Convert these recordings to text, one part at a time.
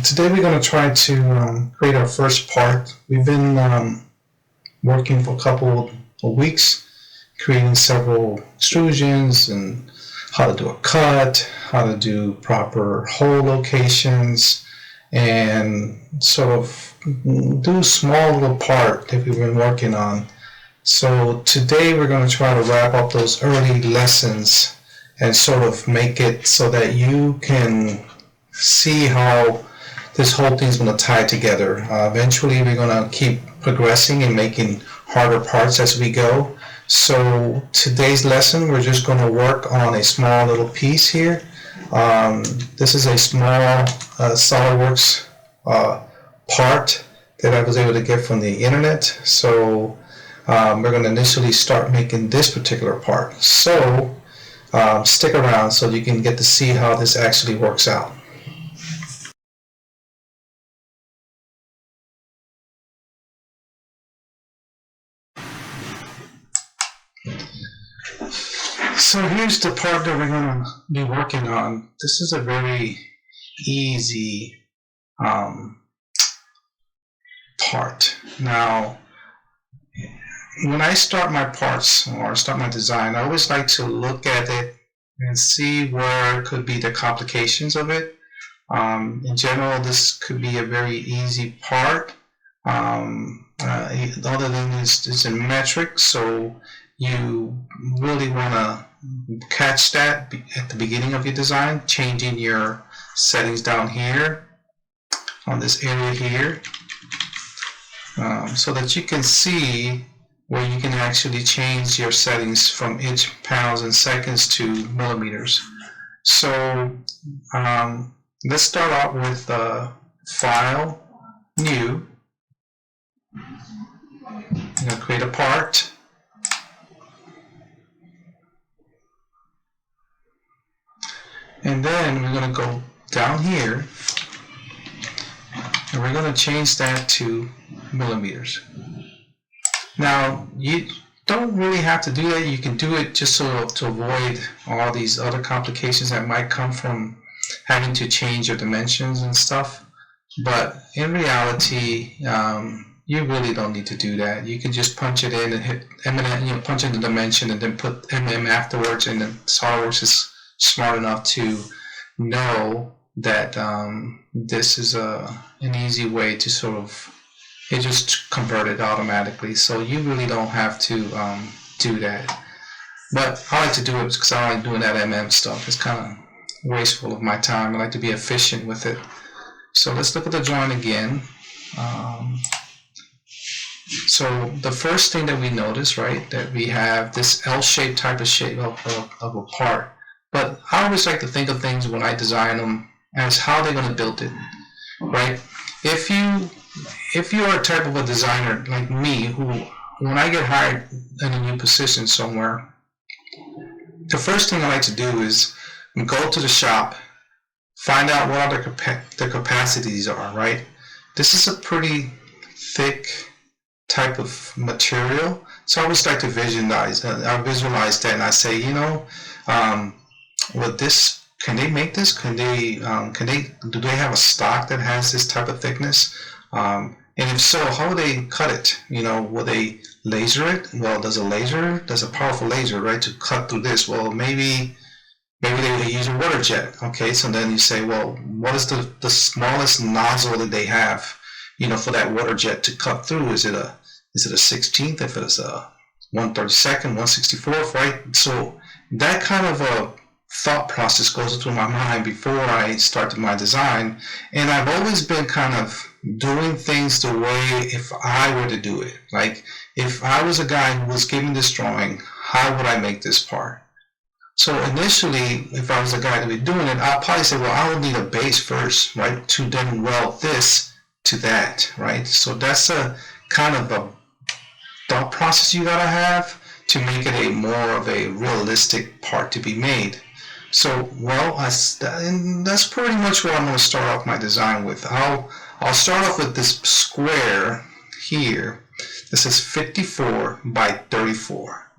Today we're going to try to create our first part. We've been working for a couple of weeks, creating several extrusions and how to do a cut, how to do proper hole locations, and sort of do a small little part that we've been working on. So today we're going to try to wrap up those early lessons and sort of make it so that you can see how this whole thing's going to tie together. Eventually we're going to keep progressing and making harder parts as we go. So today's lesson, we're just going to work on a small little piece here. This is a small Solidworks part that I was able to get from the internet. So we're going to initially start making this particular part. So stick around so you can get to see how this actually works out. So here's the part that we're going to be working on. This is a very easy part. Now, when I start my parts or start my design, I always like to look at it and see where could be the complications of it. In general, this could be a very easy part. The other thing is it's in metric, so you really want to catch that at the beginning of your design, changing your settings down here on this area here, so that you can see where you can actually change your settings from inch, pounds, and seconds to millimeters. So let's start out with File, New. I'm going to create a part. And then we're going to go down here and we're going to change that to millimeters. Now, you don't really have to do that. You can do it just so to avoid all these other complications that might come from having to change your dimensions and stuff. But in reality, you really don't need to do that. You can just punch it in and hit punch in the dimension and then put mm afterwards, and then SolidWorks is smart enough to know that this is an easy way to sort of, it just convert it automatically. So you really don't have to do that. But I like to do it because I like doing that mm stuff. It's kind of wasteful of my time. I like to be efficient with it. So let's look at the drawing again. So the first thing that we notice, right, that we have this L-shaped type of shape of a part. But I always like to think of things when I design them as how they're going to build it, right? If you are a type of a designer like me, who when I get hired in a new position somewhere, the first thing I like to do is go to the shop, find out what all the capacities are, right? This is a pretty thick type of material, so I always like to visualize that, and I say, with this, can they make this? Do they have a stock that has this type of thickness? And if so, how would they cut it? Will they laser it? Well, there's a powerful laser, right, to cut through this. Well, maybe they use a water jet. Okay, so then you say, well, what is the smallest nozzle that they have, for that water jet to cut through? Is it a 16th? If it's a 1/32nd, 1/64th, right? So that kind of a thought process goes through my mind before I started my design, and I've always been kind of doing things the way if I were to do it. Like, if I was a guy who was given this drawing, how would I make this part? So initially, if I was a guy to be doing it, I'll probably say, well, I would need a base first, right, to then weld this to that, right? So that's a kind of a thought process you gotta have to make it a more of a realistic part to be made. So, well, that's pretty much what I'm going to start off my design with. I'll start off with this square here. This is 54 by 34.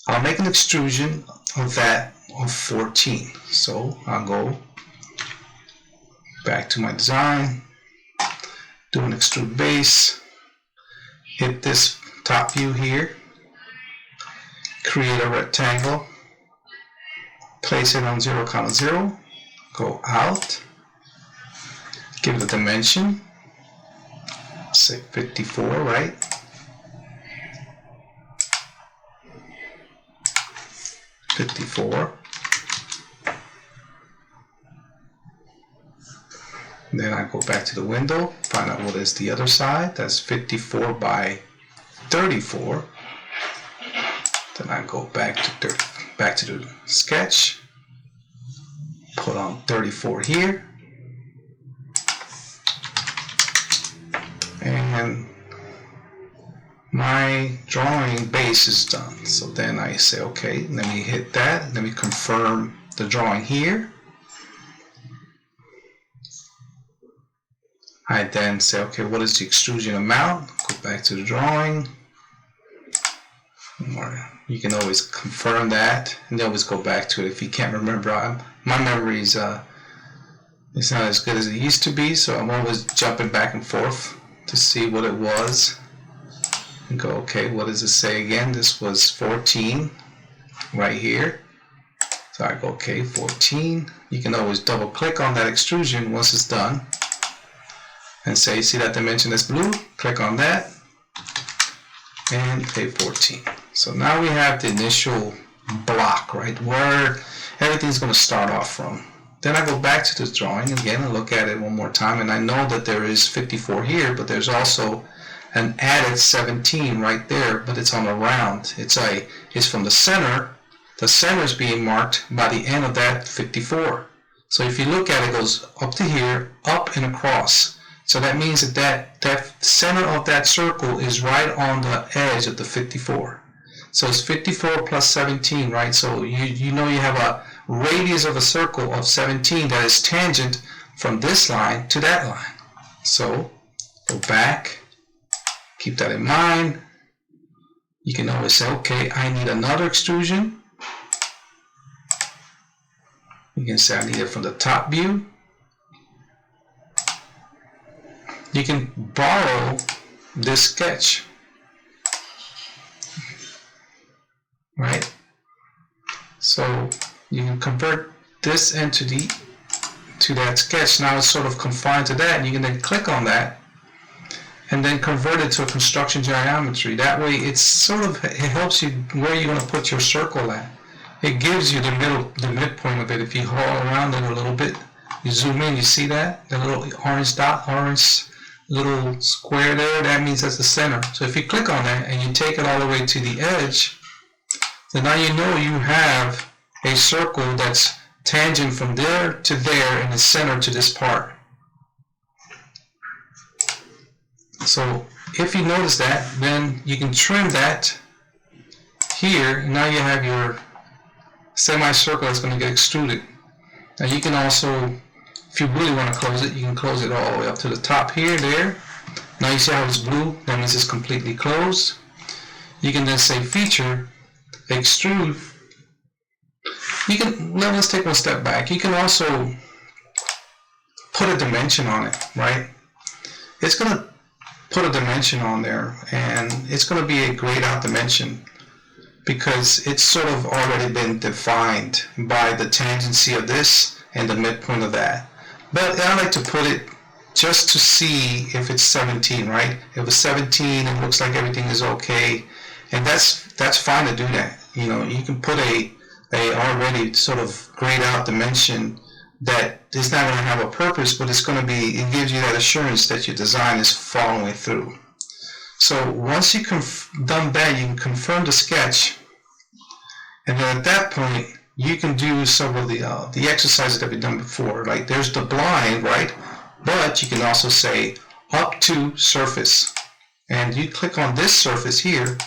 I'll make an extrusion of that of 14. So I'll go back to my design. do an extrude base, hit this top view here, create a rectangle, place it on 0, 0, go out, give it a dimension, say 54, right? Then I go back to the window, find out what is the other side. That's 54 by 34. Then I go back to the sketch, put on 34 here, and my drawing base is done. So then I say, okay, let me hit that, let me confirm the drawing here. I then say, okay, what is the extrusion amount? Go back to the drawing. Or you can always confirm that, and always go back to it if you can't remember. My memory is it's not as good as it used to be, so I'm always jumping back and forth to see what it was. And go, okay, what does it say again? This was 14 right here. So I go, okay, 14. You can always double click on that extrusion once it's done and say, see that dimension is blue? Click on that and say 14. So now we have the initial block, right, where everything's going to start off from. Then I go back to the drawing again and look at it one more time, and I know that there is 54 here, but there's also an added 17 right there, but it's on a round. It's from the center. The center is being marked by the end of that 54. So if you look at it, it goes up to here, up and across. So that means that that center of that circle is right on the edge of the 54. So it's 54 plus 17, right? So you know you have a radius of a circle of 17 that is tangent from this line to that line. So go back, keep that in mind. You can always say, okay, I need another extrusion. You can say I need it from the top view. You can borrow this sketch, right? So you can convert this into that sketch. Now it's sort of confined to that, and you can then click on that and then convert it to a construction geometry. That way it helps you where you're going to put your circle at. It gives you the midpoint of it. If you haul around it a little bit, you zoom in, you see that? The little orange dot, orange little square there, that means that's the center. So if you click on that and you take it all the way to the edge, then now you know you have a circle that's tangent from there to there and the center to this part. So if you notice that, then you can trim that here, and now you have your semicircle that's going to get extruded. Now you can also, if you really want to close it, you can close it all the way up to the top here, there. Now you see how it's blue? That means it's completely closed. You can then say feature, extrude. You can, now let's take one step back. You can also put a dimension on it, right? It's going to put a dimension on there, and it's going to be a grayed out dimension because it's sort of already been defined by the tangency of this and the midpoint of that. But I like to put it just to see if it's 17, right? If it's 17, it looks like everything is okay, and that's fine to do that. You know, you can put a already sort of grayed out dimension that is not going to have a purpose, but it's going to be, it gives you that assurance that your design is following through. So once you've done that, you can confirm the sketch, and then at that point you can do some of the exercises that we've done before. Like there's the blind, right? But you can also say up to surface, and you click on this surface here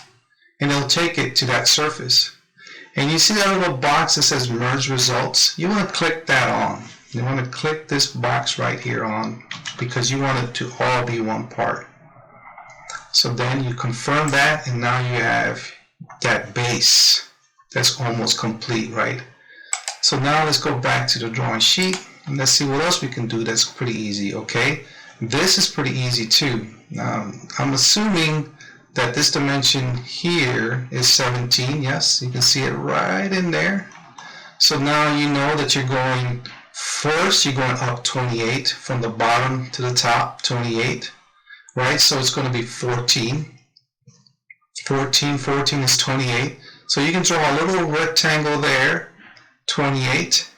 and it'll take it to that surface. And you see that little box that says merge results? You want to click that on. You want to click this box right here on, because you want it to all be one part. So then you confirm that, and now you have that base that's almost complete, right? So now let's go back to the drawing sheet and let's see what else we can do that's pretty easy, okay? This is pretty easy too. I'm assuming that this dimension here is 17. Yes, you can see it right in there. So now you know that you're going first, you're going up 28 from the bottom to the top, 28, right? So it's going to be 14. 14 is 28. So you can draw a little rectangle there, 28.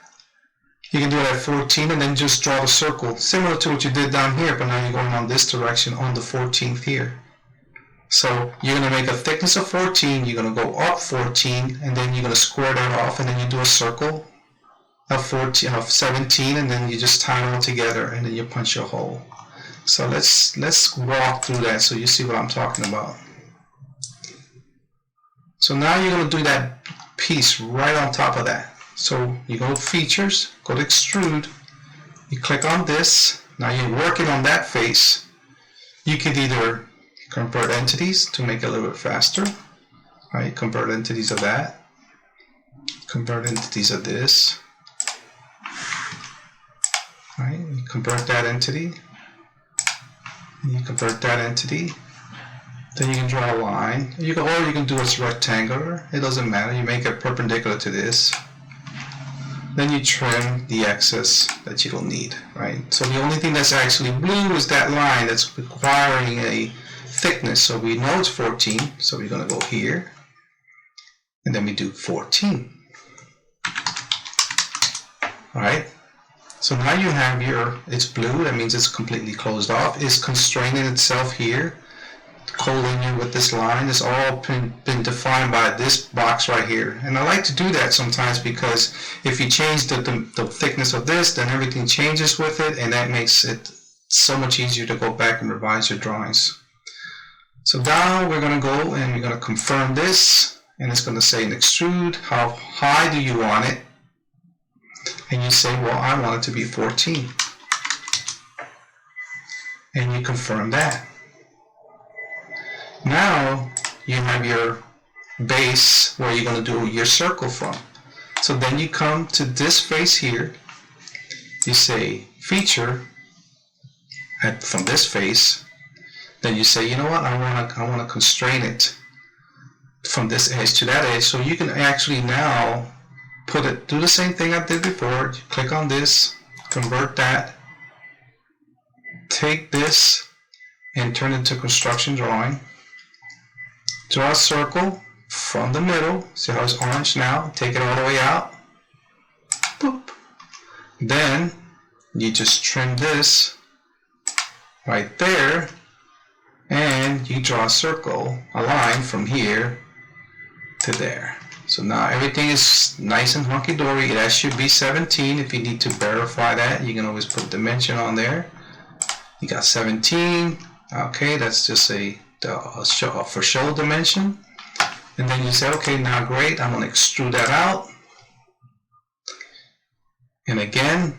You can do it at 14 and then just draw the circle, similar to what you did down here, but now you're going on this direction on the 14th here. So you're going to make a thickness of 14, you're going to go up 14, and then you're going to square that off, and then you do a circle of 17, and then you just tie them all together, and then you punch a hole. So let's walk through that so you see what I'm talking about. So now you're going to do that piece right on top of that. So you go to Features, go to Extrude, you click on this. Now you're working on that face. You could either convert entities to make it a little bit faster, right? Convert entities of that, convert entities of this, right? You convert that entity, and you convert that entity. Then you can draw a line. Or you can do it rectangular. It doesn't matter. You make it perpendicular to this. Then you trim the excess that you don't need, right? So the only thing that's actually blue is that line that's requiring a thickness. So we know it's 14. So we're going to go here. And then we do 14. All right. So now you have it's blue. That means it's completely closed off. It's constraining itself here. Co-linear with this line is all been defined by this box right here, and I like to do that sometimes because if you change the thickness of this, then everything changes with it, and that makes it so much easier to go back and revise your drawings. So now we're going to go and we're going to confirm this, and it's going to say in Extrude how high do you want it, and you say, well, I want it to be 14, and you confirm that. Now you have your base where you're going to do your circle from. So then you come to this face here, you say Feature from this face, then you say, you know what, I want to constrain it from this edge to that edge. So you can actually now do the same thing I did before. You click on this, convert that, take this and turn it into construction drawing. Draw a circle from the middle. See how it's orange now? Take it all the way out. Boop. Then you just trim this right there, and you draw a circle, a line from here to there. So now everything is nice and hunky-dory. That should be 17. If you need to verify that, you can always put dimension on there. You got 17. Okay, that's just for show dimension. And then you say, okay, now great, I'm going to extrude that out. And again,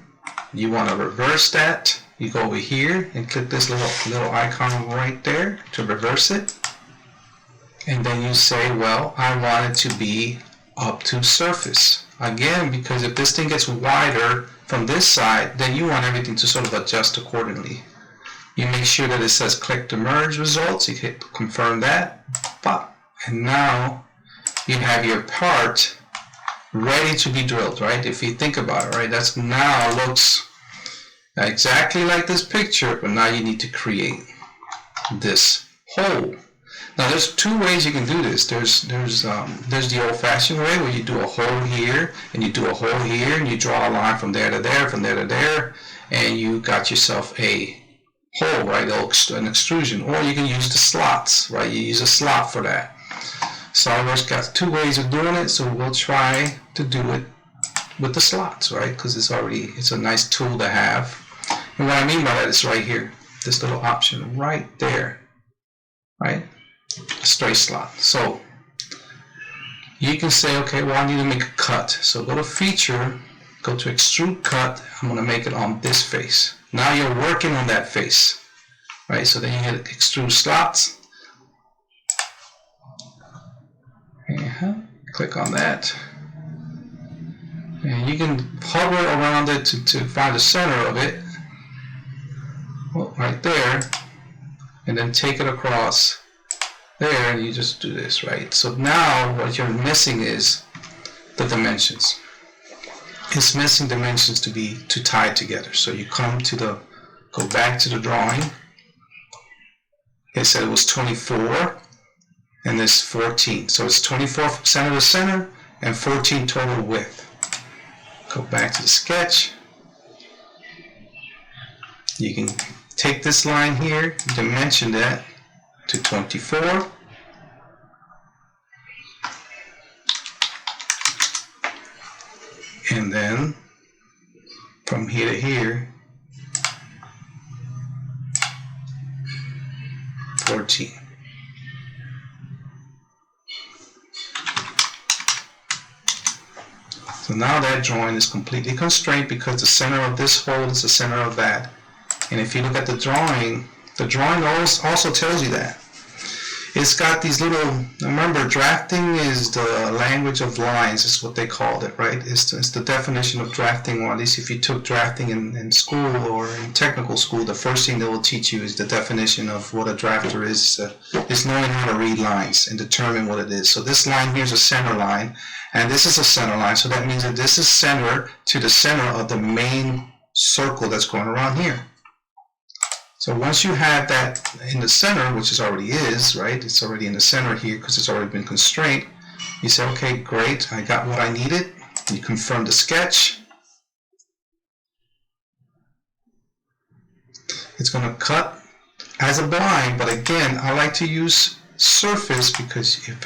you want to reverse that. You go over here and click this little icon right there to reverse it. And then you say, well, I want it to be up to surface. Again, because if this thing gets wider from this side, then you want everything to sort of adjust accordingly. You make sure that it says click to merge results. You hit confirm that. Pop. And now you have your part ready to be drilled, right? If you think about it, right? That's now looks exactly like this picture, but now you need to create this hole. Now there's two ways you can do this. There's the old-fashioned way where you do a hole here and you do a hole here and you draw a line from there to there, from there to there, and you got yourself a hole, right? An extrusion. Or you can use the slots, right? You use a slot for that. Solidworks got two ways of doing it, so we'll try to do it with the slots, right? Because it's a nice tool to have. And what I mean by that is right here, this little option right there, right? A straight slot. So you can say, okay, well, I need to make a cut. So go to Feature, go to Extrude Cut. I'm going to make it on this face. Now you're working on that face, right? So then you hit Extrude Slots. Click on that. And you can hover around it to find the center of it. Oh, right there, and then take it across there, and you just do this, right? So now what you're missing is the dimensions. It's missing dimensions to tie it together. So you go back to the drawing. It said it was 24 and this 14. So it's 24 from center to center and 14 total width. Go back to the sketch. You can take this line here, dimension that to 24. And then from here to here, 14. So now that drawing is completely constrained because the center of this hole is the center of that. And if you look at the drawing also tells you that. It's got these little, remember, drafting is the language of lines, is what they called it, right? It's the definition of drafting, or at least if you took drafting in school or in technical school, the first thing they will teach you is the definition of what a drafter is knowing how to read lines and determine what it is. So this line here is a center line, and this is a center line, so that means that this is center to the center of the main circle that's going around here. So once you have that in the center, which it already is, right? It's already in the center here because it's already been constrained. You say, okay, great, I got what I needed. You confirm the sketch. It's going to cut as a blind, but again, I like to use surface because if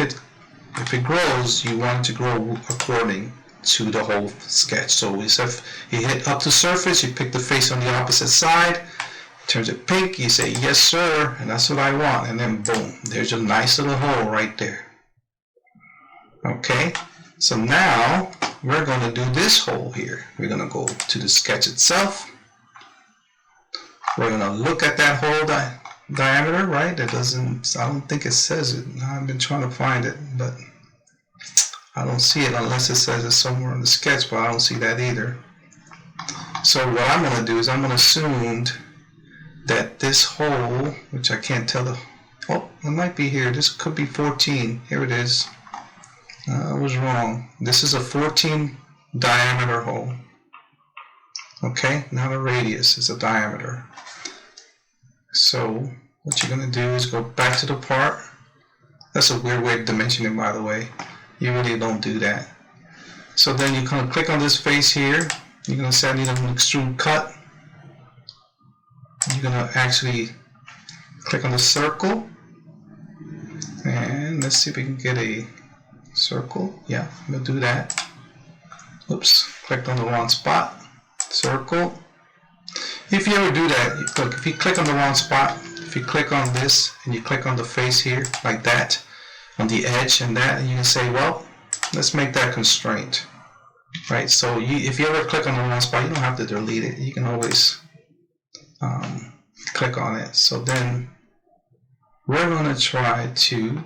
it grows, you want it to grow according to the whole sketch. So if you hit up to surface, you pick the face on the opposite side. Turns it pink, you say yes sir, and that's what I want, and then boom, there's a nice little hole right there. Okay, so now we're going to do this hole here. We're going to go to the sketch itself. We're going to look at that hole diameter, right? I don't think it says it. I've been trying to find it, but I don't see it unless it says it somewhere in the sketch, but I don't see that either. So what I'm going to do is I'm going to assume that this hole, which I can't tell it might be here. This could be 14. Here it is. I was wrong. This is a 14 diameter hole. Okay, not a radius, it's a diameter. So what you're going to do is go back to the part. That's a weird way of dimensioning, by the way. You really don't do that. So then you kind of click on this face here. You're going to say I need an extrude cut. You're going to actually click on the circle, and let's see if we can get a circle. Yeah, I'm going to do that. Oops, clicked on the wrong spot. Circle. If you ever do that, look, if you click on the wrong spot, if you click on this and you click on the face here like that, on the edge and that, and you can say, well, let's make that constraint. Right, so if you ever click on the wrong spot, you don't have to delete it. You can always click on it. So then we're going to try to,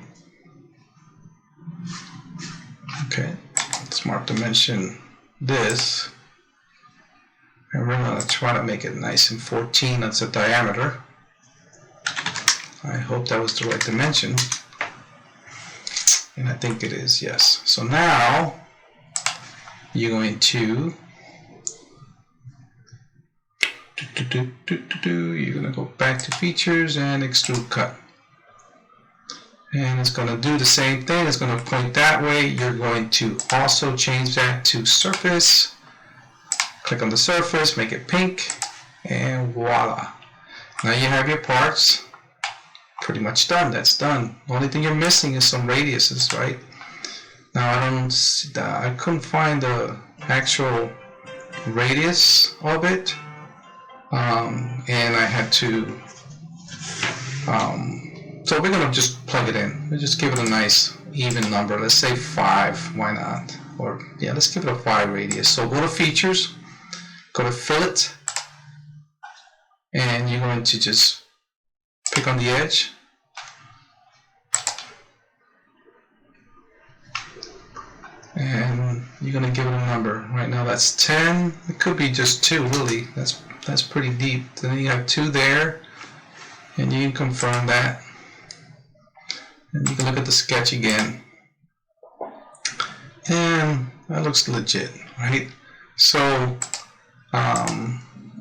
okay, let's mark dimension this, and we're going to try to make it nice and 14. That's a diameter. I hope that was the right dimension, and I think it is, yes. So now you're going to you're going to go back to features and extrude cut, and it's going to do the same thing. It's going to point that way. You're going to also change that to surface. Click on the surface, make it pink, and voila, now you have your parts pretty much done. That's done. The only thing you're missing is some radiuses, right? Now I couldn't find the actual radius of it, and I had to, so we're gonna just plug it in. We'll just give it a nice even number. Let's say 5, why not? Or yeah, let's give it a 5 radius. So go to features, go to fillet, and you're going to just pick on the edge. And you're going to give it a number. Right now that's 10. It could be just 2, really. That's pretty deep. Then you have 2 there. and you can confirm that, and you can look at the sketch again, and that looks legit, right? So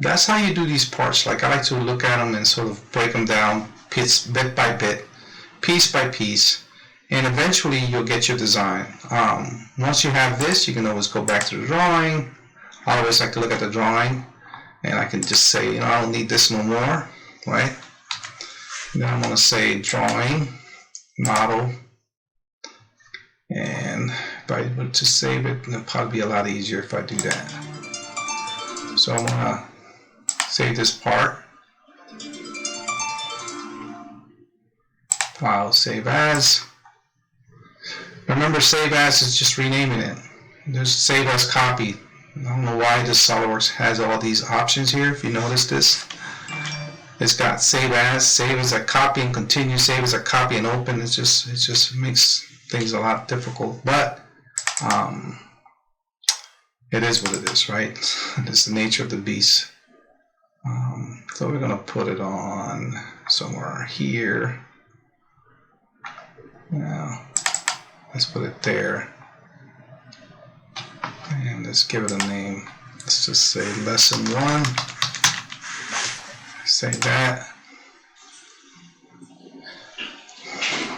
that's how you do these parts. Like, I like to look at them and sort of break them down bit by bit, piece by piece, and eventually you'll get your design. Once you have this, you can always go back to the drawing. I always like to look at the drawing, and I can just say, you know, I don't need this no more, right? And then I'm going to say drawing, model, and if I were to save it, it'll probably be a lot easier if I do that. So I'm going to save this part. File, save as. Remember, save as is just renaming it. There's save as copy. I don't know why this SolidWorks has all these options here. If you notice this, it's got save as a copy, and continue, save as a copy, and open. It just makes things a lot difficult, but it is what it is, right? It's the nature of the beast. So we're gonna put it on somewhere here. Now let's put it there, and let's give it a name. Let's just say lesson 1. Say that.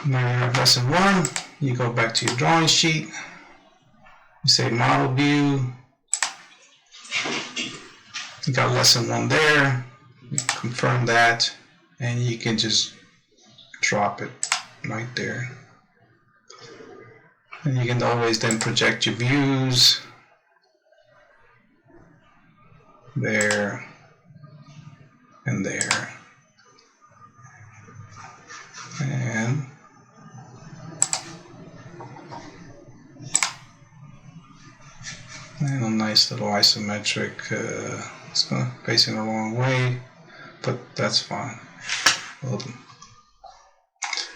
Now you have lesson 1. You go back to your drawing sheet. You say model view. You got lesson 1 there. You confirm that, and you can just drop it right there. And you can always then project your views there and there. And a nice little isometric. It's going to facing the wrong way, but that's fine.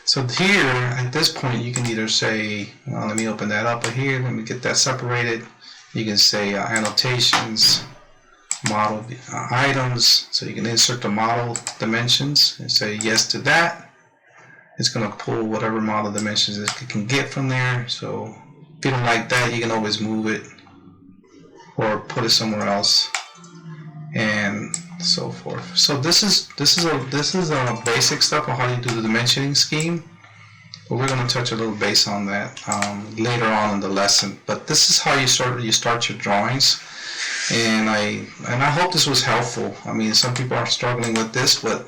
So here, at this point, you can either say, well, let me open that up here, let me get that separated. You can say annotations, model items, so you can insert the model dimensions and say yes to that. It's going to pull whatever model dimensions it can get from there. So if you don't like that, you can always move it or put it somewhere else, and so forth. So this is a basic stuff on how you do the dimensioning scheme, but we're going to touch a little base on that later on in the lesson. But this is how you start your drawings, and I hope this was helpful. I mean, some people are struggling with this, but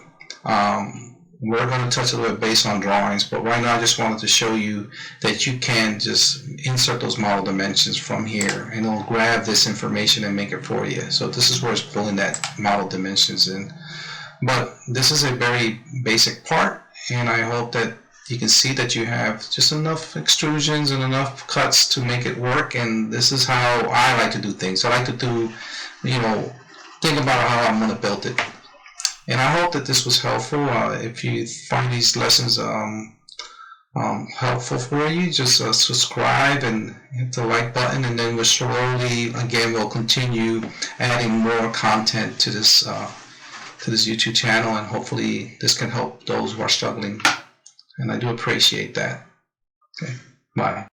we're going to touch a little bit based on drawings, but right now I just wanted to show you that you can just insert those model dimensions from here, and it'll grab this information and make it for you. So this is where it's pulling that model dimensions in. But this is a very basic part, and I hope that you can see that you have just enough extrusions and enough cuts to make it work. And this is how I like to do things. I like to do, you know, think about how I'm going to build it. And I hope that this was helpful. If you find these lessons helpful for you, just subscribe and hit the like button, and then we'll slowly, again, we'll continue adding more content to this YouTube channel, and hopefully this can help those who are struggling. And I do appreciate that. Okay, bye.